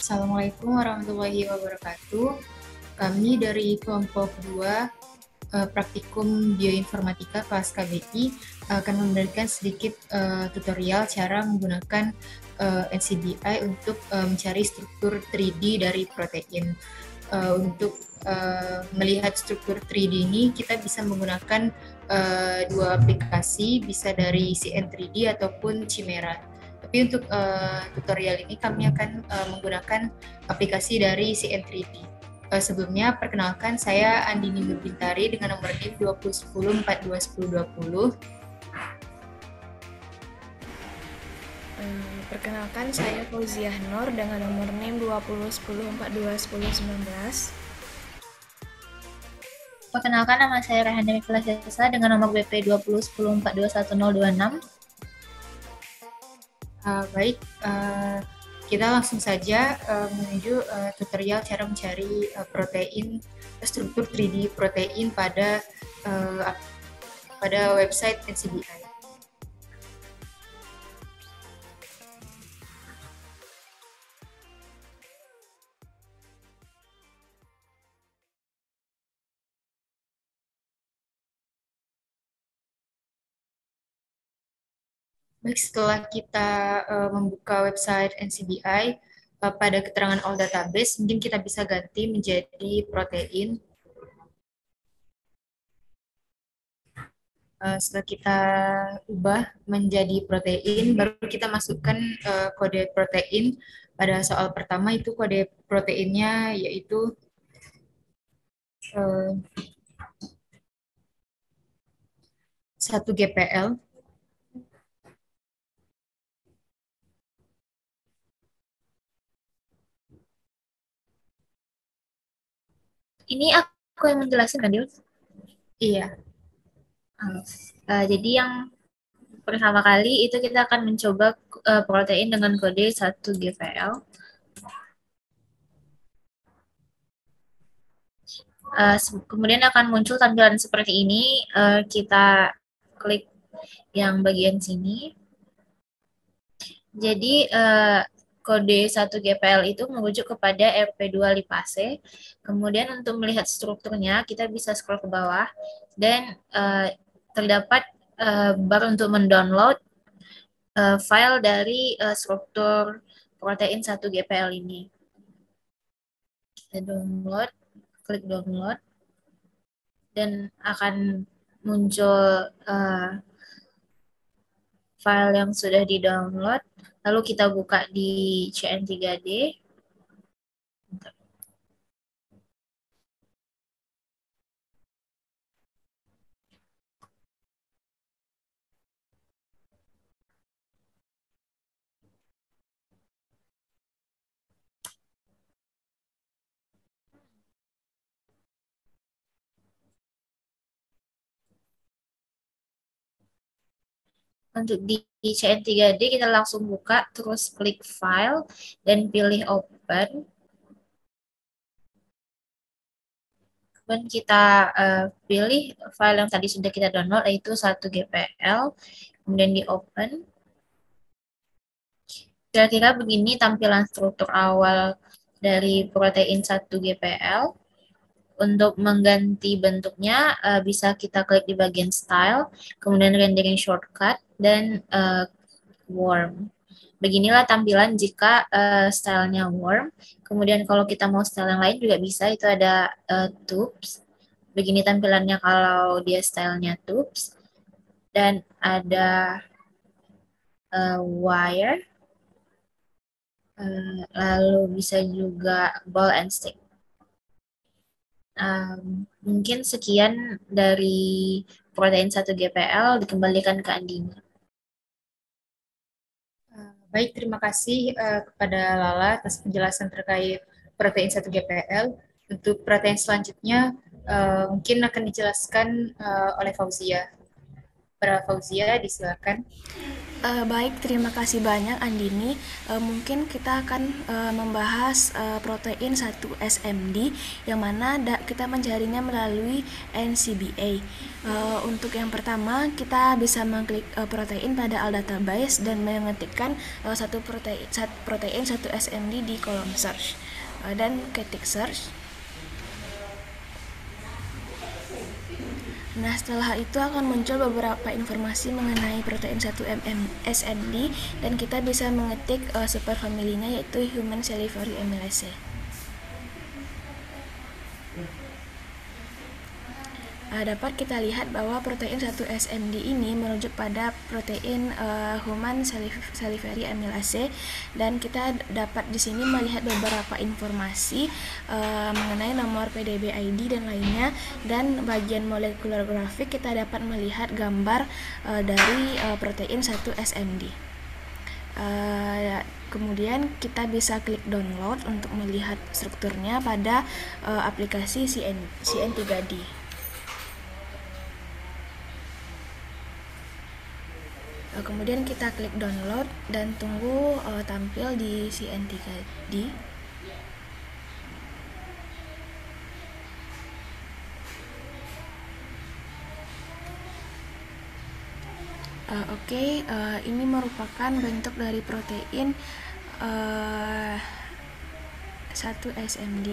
Assalamualaikum warahmatullahi wabarakatuh. Kami dari kelompok 2 Praktikum Bioinformatika kelas KBI akan memberikan sedikit tutorial cara menggunakan NCBI untuk mencari struktur 3D dari protein. Untuk melihat struktur 3D ini kita bisa menggunakan dua aplikasi, bisa dari CN3D ataupun Chimera. Tapi untuk tutorial ini kami akan menggunakan aplikasi dari CN3D. Sebelumnya, perkenalkan saya Andini Nurbintari dengan nomor NIM 2010421020. Perkenalkan, saya Fauziah Nur dengan nomor NIM 2010421019. Perkenalkan, nama saya Rehanda Mifla Syesa dengan nomor BP 2010421026. Baik, kita langsung saja menuju tutorial cara mencari struktur 3D protein pada website NCBI. Baik, setelah kita membuka website NCBI, pada keterangan all database, mungkin kita bisa ganti menjadi protein. Setelah kita ubah menjadi protein, baru kita masukkan kode protein. Pada soal pertama itu kode proteinnya yaitu 1 GPL. Ini aku yang menjelaskan, Adil? Iya. Jadi yang pertama kali itu kita akan mencoba protein dengan kode 1 GPL. Kemudian akan muncul tampilan seperti ini. Kita klik yang bagian sini. Jadi kode 1 GPL itu merujuk kepada RP2 lipase. Kemudian untuk melihat strukturnya, kita bisa scroll ke bawah dan terdapat bar untuk mendownload file dari struktur protein 1 GPL ini. Kita download, klik download, dan akan muncul file yang sudah di-download. Lalu kita buka di CN3D. Untuk di CN3D kita langsung buka, terus klik file dan pilih open. Kemudian kita pilih file yang tadi sudah kita download, yaitu 1 GPL, kemudian di open. Kira-kira begini tampilan struktur awal dari protein 1 GPL. Untuk mengganti bentuknya bisa kita klik di bagian style, kemudian rendering shortcut, dan worm. Beginilah tampilan jika stylenya worm. Kemudian kalau kita mau style yang lain juga bisa, itu ada tubes. Begini tampilannya kalau dia stylenya tubes. Dan ada wire. Lalu bisa juga ball and stick. Mungkin sekian dari protein 1 GPL, dikembalikan ke Andini. Baik, terima kasih kepada Lala atas penjelasan terkait protein 1 GPL. Untuk protein selanjutnya mungkin akan dijelaskan oleh Fauzia. Para Fauzia, disilakan. Baik, terima kasih banyak Andini. Mungkin kita akan membahas protein 1-SMD yang mana kita mencarinya melalui NCBA. Untuk yang pertama, kita bisa mengklik protein pada all database dan mengetikkan protein 1-SMD di kolom search. Dan ketik search. Nah, setelah itu akan muncul beberapa informasi mengenai protein 1-SMD dan kita bisa mengetik superfamilinya yaitu Human Salivary Amylase. Dapat kita lihat bahwa protein 1-SMD ini merujuk pada protein Human Salivary Amylase dan kita dapat di sini melihat beberapa informasi mengenai nomor PDB ID dan lainnya, dan bagian molekular grafik kita dapat melihat gambar dari protein 1-SMD. Kemudian kita bisa klik download untuk melihat strukturnya pada aplikasi CN3D. Kemudian kita klik download dan tunggu tampil di CN3D. Ini merupakan bentuk dari protein 1-SMD.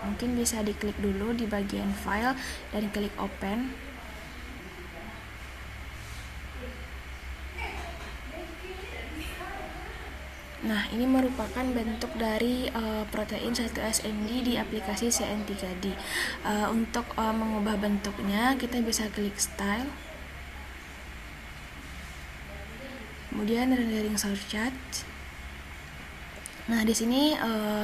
Mungkin bisa diklik dulu di bagian file dan klik open. Nah, ini merupakan bentuk dari protein 1-SMD di aplikasi CN3D. Untuk mengubah bentuknya, kita bisa klik style. Kemudian rendering source chart. Nah, di sini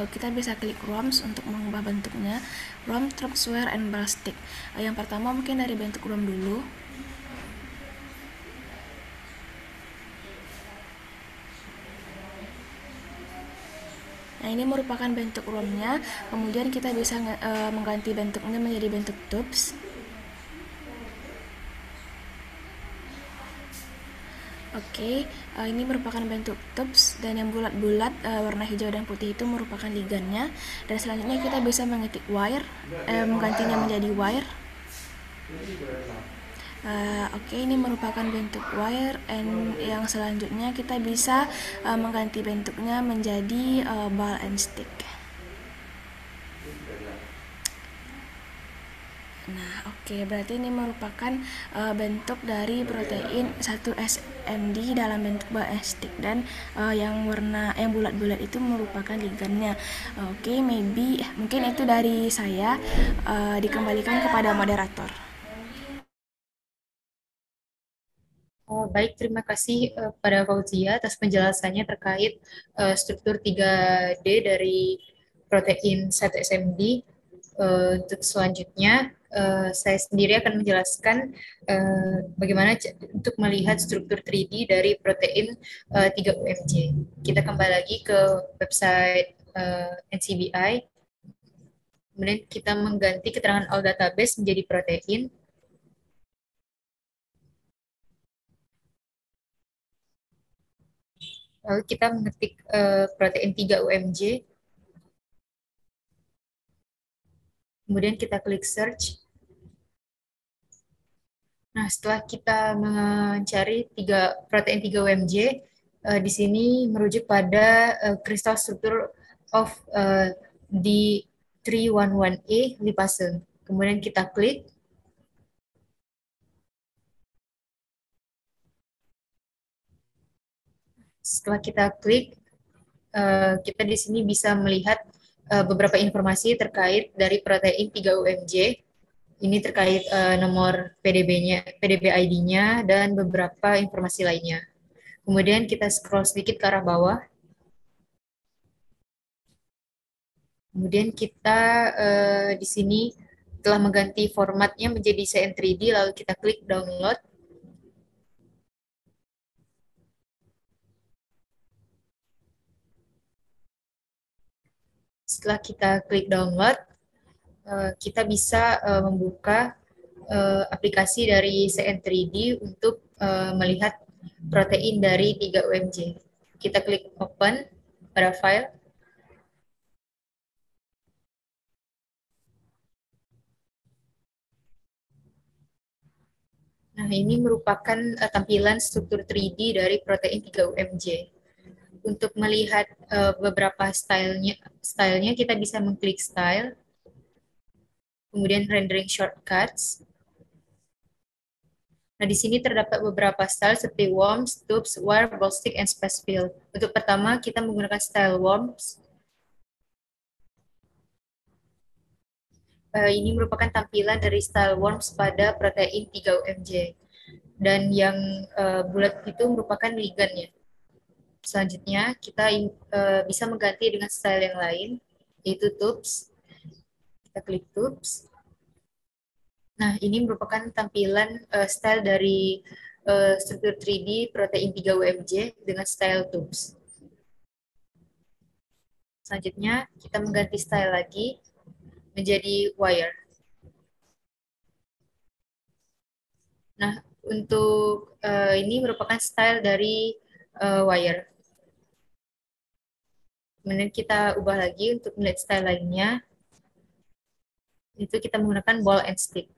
kita bisa klik ROMs untuk mengubah bentuknya. ROM, Tropsware, and Ballistic. Yang pertama mungkin dari bentuk ROM dulu. Nah, ini merupakan bentuk ROM-nya. Kemudian kita bisa mengganti bentuknya menjadi bentuk tubes. Ini merupakan bentuk tubes, dan yang bulat-bulat warna hijau dan putih itu merupakan ligannya. Dan selanjutnya kita bisa mengetik wire, menggantinya menjadi wire. Ini merupakan bentuk wire, and yang selanjutnya kita bisa mengganti bentuknya menjadi ball and stick. Nah, berarti ini merupakan bentuk dari protein 1-SMD dalam bentuk ball and stick, dan yang bulat-bulat itu merupakan ligannya. Mungkin itu dari saya. Dikembalikan kepada moderator. Baik, terima kasih pada Fauzia atas penjelasannya terkait struktur 3D dari protein 1-SMD. Untuk selanjutnya, saya sendiri akan menjelaskan bagaimana untuk melihat struktur 3D dari protein 3-UMJ. Kita kembali lagi ke website NCBI. Kemudian kita mengganti keterangan all database menjadi protein. Lalu kita mengetik protein 3-UMJ. Kemudian kita klik search. Nah, setelah kita mencari protein 3-UMJ, di sini merujuk pada kristal struktur of D311A lipase. Kemudian kita klik. Setelah kita klik, kita di sini bisa melihat beberapa informasi terkait dari protein 3-UMJ. Ini terkait nomor PDB-nya, PDB ID-nya, dan beberapa informasi lainnya. Kemudian kita scroll sedikit ke arah bawah. Kemudian kita di sini telah mengganti formatnya menjadi CN3D, lalu kita klik download. Setelah kita klik download, kita bisa membuka aplikasi dari CN3D untuk melihat protein dari 3 UMJ. Kita klik open pada file. Nah, ini merupakan tampilan struktur 3D dari protein 3 UMJ. Untuk melihat beberapa stylenya kita bisa mengklik style, kemudian rendering shortcuts. Nah, di sini terdapat beberapa style seperti worms, tubes, wire, ball stick, and space fill. Untuk pertama, kita menggunakan style worms. Ini merupakan tampilan dari style worms pada protein 3 UMJ. Dan yang bulat itu merupakan ligandnya. Selanjutnya, kita bisa mengganti dengan style yang lain, yaitu tubes. Kita klik tubes. Nah, ini merupakan tampilan style dari struktur 3D protein 3 UMJ dengan style tubes. Selanjutnya, kita mengganti style lagi menjadi wire. Nah, untuk ini merupakan style dari wire. Kemudian kita ubah lagi untuk melihat style lainnya. Itu kita menggunakan ball and stick.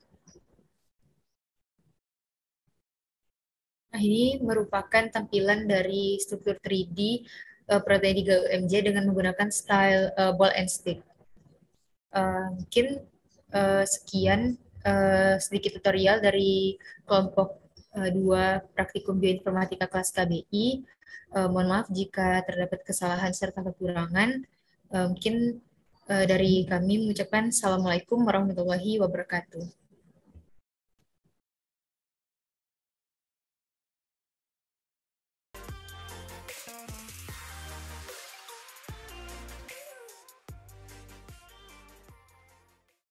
Nah, ini merupakan tampilan dari struktur 3D protein 3 UMJ dengan menggunakan style ball and stick. Mungkin sekian sedikit tutorial dari kelompok 2 praktikum bioinformatika kelas KBI. Mohon maaf jika terdapat kesalahan serta kekurangan. Mungkin dari kami mengucapkan Assalamualaikum warahmatullahi wabarakatuh.